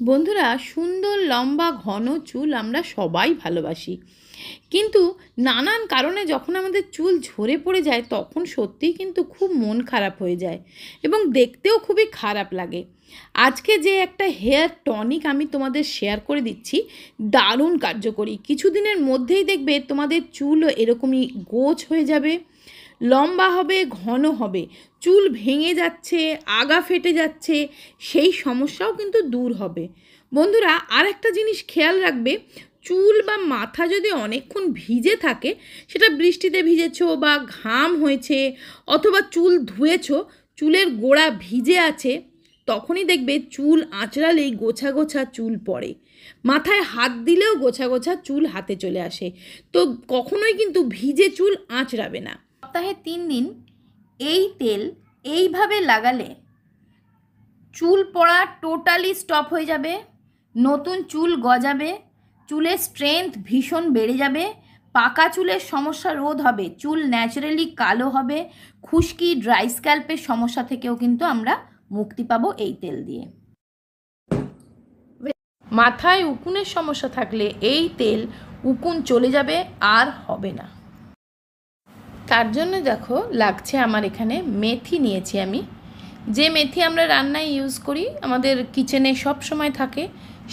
বন্ধুরা, সুন্দর লম্বা ঘন চুল আমরা সবাই ভালোবাসি, কিন্তু নানান কারণে যখন আমাদের চুল ঝরে পড়ে যায় তখন সত্যিই কিন্তু খুব মন খারাপ হয়ে যায় এবং দেখতেও খুবই খারাপ লাগে। আজকে যে একটা হেয়ার টনিক আমি তোমাদের শেয়ার করে দিচ্ছি, দারুণ কার্যকরী। কিছুদিনের মধ্যেই দেখবে তোমাদের চুলও এরকমই গোছ হয়ে যাবে, লম্বা হবে, ঘন হবে, চুল ভেঙে যাচ্ছে, আগা ফেটে যাচ্ছে, সেই সমস্যাও কিন্তু দূর হবে। বন্ধুরা, আর একটা জিনিস খেয়াল রাখবে, চুল বা মাথা যদি অনেকক্ষণ ভিজে থাকে, সেটা বৃষ্টিতে ভিজেছো বা ঘাম হয়েছে অথবা চুল ধুয়েছো, চুলের গোড়া ভিজে আছে, তখনই দেখবে চুল আঁচড়ালেই গোছা গোছা চুল পড়ে, মাথায় হাত দিলেও গোছা গোছা চুল হাতে চলে আসে। তো কখনোই কিন্তু ভিজে চুল আঁচড়াবে না। সপ্তাহে 3 দিন এই তেল এইভাবে লাগালে চুল পড়া টোটালি স্টপ হয়ে যাবে, নতুন চুল গজাবে, চুলের স্ট্রেংথ ভীষণ বেড়ে যাবে, পাকা চুলের সমস্যা রোধ হবে, চুল ন্যাচারালি কালো হবে, খুশকি ড্রাই স্ক্যাল্পের সমস্যা থেকেও কিন্তু আমরা মুক্তি পাবো এই তেল দিয়ে। মাথায় উকুনের সমস্যা থাকলে এই তেল উকুন চলে যাবে, আর হবে না। তার জন্য দেখো লাগছে আমার এখানে মেথি নিয়েছি আমি, যে মেথি আমরা রান্নায় ইউজ করি, আমাদের কিচেনে সব সময় থাকে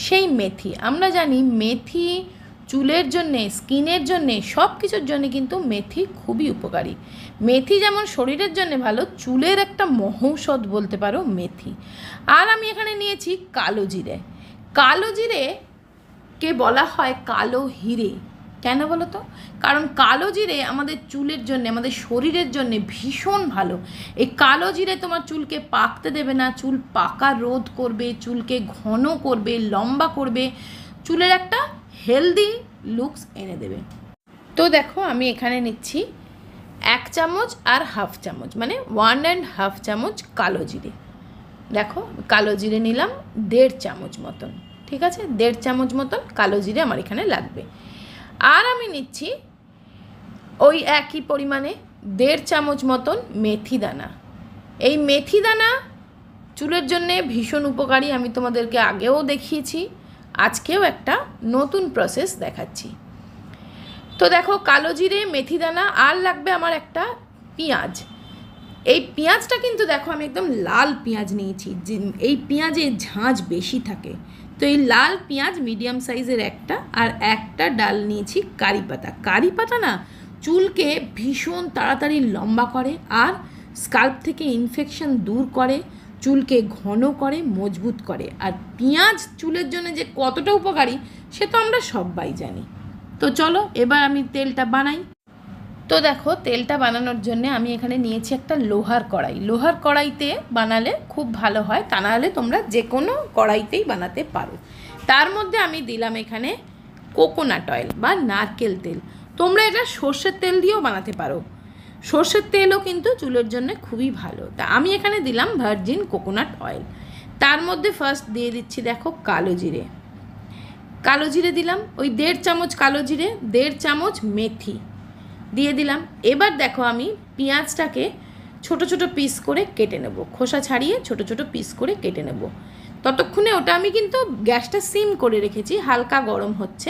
সেই মেথি। আমরা জানি মেথি চুলের জন্যে, স্কিনের জন্যে, সব কিছুর জন্যে কিন্তু মেথি খুবই উপকারী। মেথি যেমন শরীরের জন্যে ভালো, চুলের একটা মহৌষধ বলতে পারো মেথি। আর আমি এখানে নিয়েছি কালো জিরে। কালো জিরেকে বলা হয় কালো হিরে, কেন বলো তো? কারণ কালো জিরে আমাদের চুলের জন্য, আমাদের শরীরের জন্য ভীষণ ভালো। এই কালো জিরে তোমার চুলকে পাকতে দেবে না, চুল পাকা রোধ করবে, চুলকে ঘন করবে, লম্বা করবে, চুলের একটা হেলদি লুকস এনে দেবে। তো দেখো আমি এখানে নিচ্ছি 1 চামচ আর হাফ চামচ, মানে 1.5 চামচ কালো জিরে। দেখো কালো জিরে নিলাম 1.5 চামচ মতন, ঠিক আছে? 1.5 চামচ মতন কালো জিরে আমার এখানে লাগবে। আর আমি নিচ্ছি ওই একই পরিমাণে 1.5 চামচ মতন মেথি দানা। এই মেথি দানা চুলের জন্যে ভীষণ উপকারী, আমি তোমাদেরকে আগেও দেখিয়েছি, আজকেও একটা নতুন প্রসেস দেখাচ্ছি। তো দেখো কালো জিরে, মেথি দানা, আর লাগবে আমার একটা পেঁয়াজ। এই পেঁয়াজটা কিন্তু দেখো আমি একদম লাল পেঁয়াজ নিয়েছি, যে এই পেঁয়াজে ঝাঁঝ বেশি থাকে। তো এই লাল পেঁয়াজ মিডিয়াম সাইজের একটা, আর একটা ডাল নিয়েছি কারি পাতা। কারি পাতা না চুলকে ভীষণ তাড়াতাড়ি লম্বা করে, আর স্কাল্প থেকে ইনফেকশন দূর করে, চুলকে ঘন করে, মজবুত করে। আর পেঁয়াজ চুলের জন্য যে কতটা উপকারী সে তো আমরা সবাই জানি। তো চলো এবার আমি তেলটা বানাই। তো দেখো তেলটা বানানোর জন্য আমি এখানে নিয়েছি একটা লোহার কড়াই। লোহার কড়াইতে বানালে খুব ভালো হয়, তা নাহলে তোমরা যে কোনো কড়াইতেই বানাতে পারো। তার মধ্যে আমি দিলাম এখানে কোকোনাট অয়েল বা নারকেল তেল। তোমরা এটা সর্ষের তেল দিয়েও বানাতে পারো, সর্ষের তেলও কিন্তু চুলের জন্য খুবই ভালো। তা আমি এখানে দিলাম ভার্জিন কোকোনাট অয়েল। তার মধ্যে ফার্স্ট দিয়ে দিচ্ছি দেখো কালো জিরে। কালো জিরে দিলাম ওই 1.5 চামচ কালো জিরে, 1.5 চামচ মেথি দিয়ে দিলাম। এবার দেখো আমি পেঁয়াজটাকে ছোট ছোট পিস করে কেটে নেব, খোসা ছাড়িয়ে ছোট ছোট পিস করে কেটে নেব। ততক্ষণে ওটা আমি কিন্তু গ্যাসটা সিম করে রেখেছি, হালকা গরম হচ্ছে।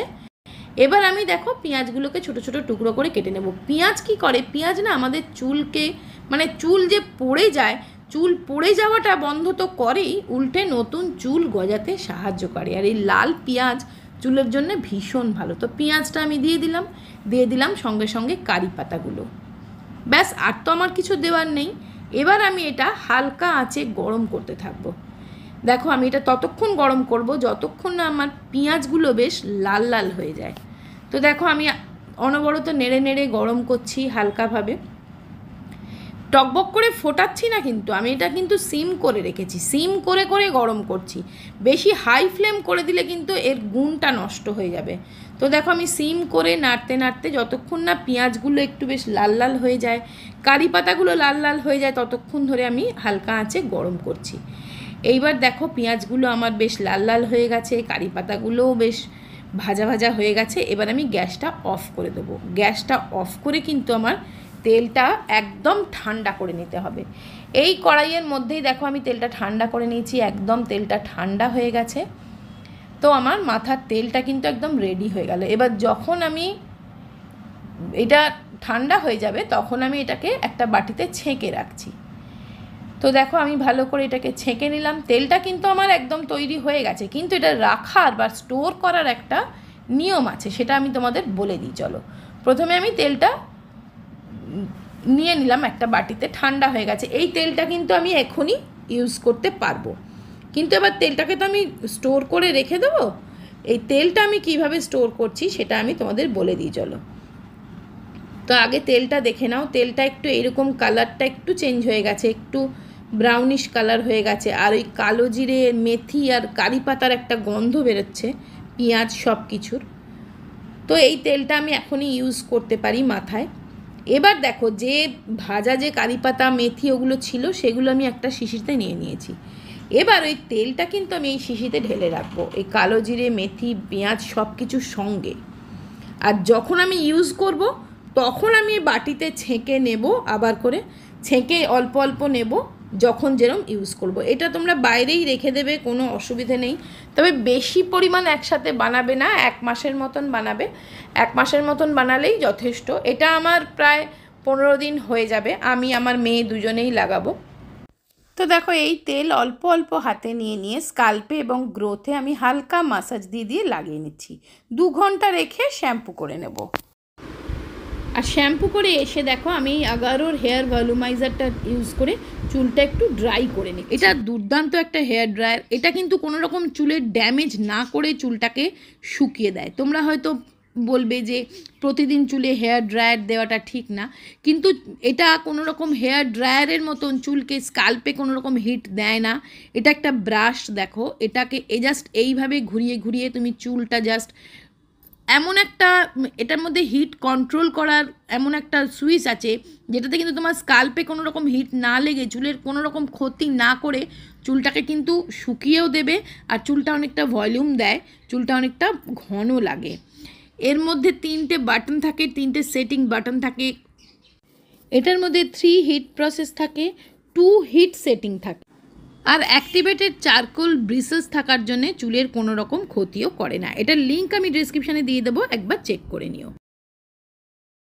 এবার আমি দেখো পেঁয়াজগুলোকে ছোট ছোট টুকরো করে কেটে নেব। পেঁয়াজ কি করে, পেঁয়াজ না আমাদের চুলকে, মানে চুল যে পড়ে যায়, চুল পড়ে যাওয়াটা বন্ধ তো করেই, উল্টে নতুন চুল গজাতে সাহায্য করে। আর এই লাল পেঁয়াজ চুলের জন্য ভীষণ ভালো। তো পেঁয়াজটা আমি দিয়ে দিলাম সঙ্গে সঙ্গে কারি পাতাগুলো। ব্যাস, আর তো আমার কিছু দেওয়ার নেই। এবার আমি এটা হালকা আঁচে গরম করতে থাকবো। দেখো আমি এটা ততক্ষণ গরম করব যতক্ষণ না আমার পেঁয়াজগুলো বেশ লাল লাল হয়ে যায়। তো দেখো আমি অনবরত নেড়ে নেড়ে গরম করছি হালকাভাবে, টকবক করে ফোটাচ্ছি না, কিন্তু আমি এটা কিন্তু সিম করে রেখেছি, সিম করে করে গরম করছি। বেশি হাই ফ্লেম করে দিলে কিন্তু এর গুণটা নষ্ট হয়ে যাবে। তো দেখো আমি সিম করে নাড়তে নাড়তে যতক্ষণ না পেঁয়াজগুলো একটু বেশ লাল লাল হয়ে যায়, কারি পাতাগুলো লাল লাল হয়ে যায়, ততক্ষণ ধরে আমি হালকা আঁচে গরম করছি। এইবার দেখো পেঁয়াজগুলো আমার বেশ লাল লাল হয়ে গেছে, কারি পাতাগুলোও বেশ ভাজা ভাজা হয়ে গেছে। এবার আমি গ্যাসটা অফ করে দেবো। গ্যাসটা অফ করে কিন্তু আমার তেলটা একদম ঠান্ডা করে নিতে হবে। এই কড়াইয়ের মধ্যেই দেখো আমি তেলটা ঠান্ডা করে নিয়েছি, একদম তেলটা ঠান্ডা হয়ে গেছে। তো আমার মাথার তেলটা কিন্তু একদম রেডি হয়ে গেল। এবার যখন আমি এটা ঠান্ডা হয়ে যাবে তখন আমি এটাকে একটা বাটিতে ছেঁকে রাখছি। তো দেখো আমি ভালো করে এটাকে ছেঁকে নিলাম। তেলটা কিন্তু আমার একদম তৈরি হয়ে গেছে, কিন্তু এটা রাখার বা স্টোর করার একটা নিয়ম আছে, সেটা আমি তোমাদের বলে দিই। চলো, প্রথমে আমি তেলটা নিয়ে নিলাম একটা বাটিতে, ঠান্ডা হয়ে গেছে। এই তেলটা কিন্তু আমি এখনই ইউজ করতে পারবো, কিন্তু এবার তেলটাকে তো আমি স্টোর করে রেখে দেবো। এই তেলটা আমি কিভাবে স্টোর করছি সেটা আমি তোমাদের বলে দিই। চলো, তো আগে তেলটা দেখে নাও। তেলটা একটু এরকম কালারটা একটু চেঞ্জ হয়ে গেছে, একটু ব্রাউনিশ কালার হয়ে গেছে, আর ওই কালো জিরে, মেথি আর কারি পাতার একটা গন্ধ বেরোচ্ছে, পেঁয়াজ সব কিছুর। তো এই তেলটা আমি এখনই ইউজ করতে পারি মাথায়। এবার দেখো, যে ভাজা যে কারি পাতা, মেথি ওগুলো ছিল, সেগুলো আমি একটা শিশিতে নিয়ে নিয়েছি। এবার ওই তেলটা কিন্তু আমি এই শিশিতে ঢেলে রাখবো, এই কালো জিরে, মেথি, পেঁয়াজ সব কিছুর সঙ্গে। আর যখন আমি ইউজ করব তখন আমি বাটিতে ছেঁকে নেব, আবার করে ছেঁকে অল্প অল্প নেব, যখন যেরকম ইউজ করব। এটা তোমরা বাইরেই রেখে দেবে, কোনো অসুবিধে নেই। তবে বেশি পরিমাণ একসাথে বানাবে না, 1 মাসের মতন বানাবে। 1 মাসের মতন বানালেই যথেষ্ট। এটা আমার প্রায় 15 দিন হয়ে যাবে, আমি আমার মেয়ে দুজনেই লাগাবো। তো দেখো, এই তেল অল্প অল্প হাতে নিয়ে নিয়ে স্কাল্পে এবং গ্রোথে আমি হালকা মাসাজ দিয়ে দিয়ে লাগিয়ে নিচ্ছি। 2 ঘন্টা রেখে শ্যাম্পু করে নেব। আর শ্যাম্পু করে এসে দেখো, আমি আগারোর হেয়ার ভলিউমাইজারটা ইউজ করে চুলটা একটু ড্রাই করে নিই। এটা দুর্দান্ত একটা হেয়ার ড্রায়ার। এটা কিন্তু কোনো রকম চুলের ড্যামেজ না করে চুলটাকে শুকিয়ে দেয়। তোমরা হয়তো বলবে যে প্রতিদিন চুলে হেয়ার ড্রায়ার দেওয়াটা ঠিক না, কিন্তু এটা কোনো রকম হেয়ার ড্রায়ারের মতন চুলকে স্কাল্পে কোনো রকম হিট দেয় না। এটা একটা ব্রাশ, দেখো এটাকে জাস্ট এইভাবে ঘুরিয়ে ঘুরিয়ে তুমি চুলটা জাস্ট এমন একটা, এটার মধ্যে হিট কন্ট্রোল করার এমন একটা সুইচ আছে, যেটাতে কিন্তু তোমার স্কাল্পে কোনো রকম হিট না লেগে চুলের কোনো রকম ক্ষতি না করে চুলটাকে কিন্তু শুকিয়েও দেবে, আর চুলটা অনেকটা ভলিউম দেয়, চুলটা অনেকটা ঘন লাগে। এর মধ্যে 3টে বাটন থাকে, 3টে সেটিং বাটন থাকে। এটার মধ্যে 3 হিট প্রসেস থাকে, 2 হিট সেটিং থাকে, আর অ্যাক্টিভেটেড চারকোল ব্রিসেস থাকার জন্য চুলের কোনো রকম ক্ষতিও করে না। এটার লিঙ্ক আমি ডেসক্রিপশানে দিয়ে দেবো, একবার চেক করে নিও।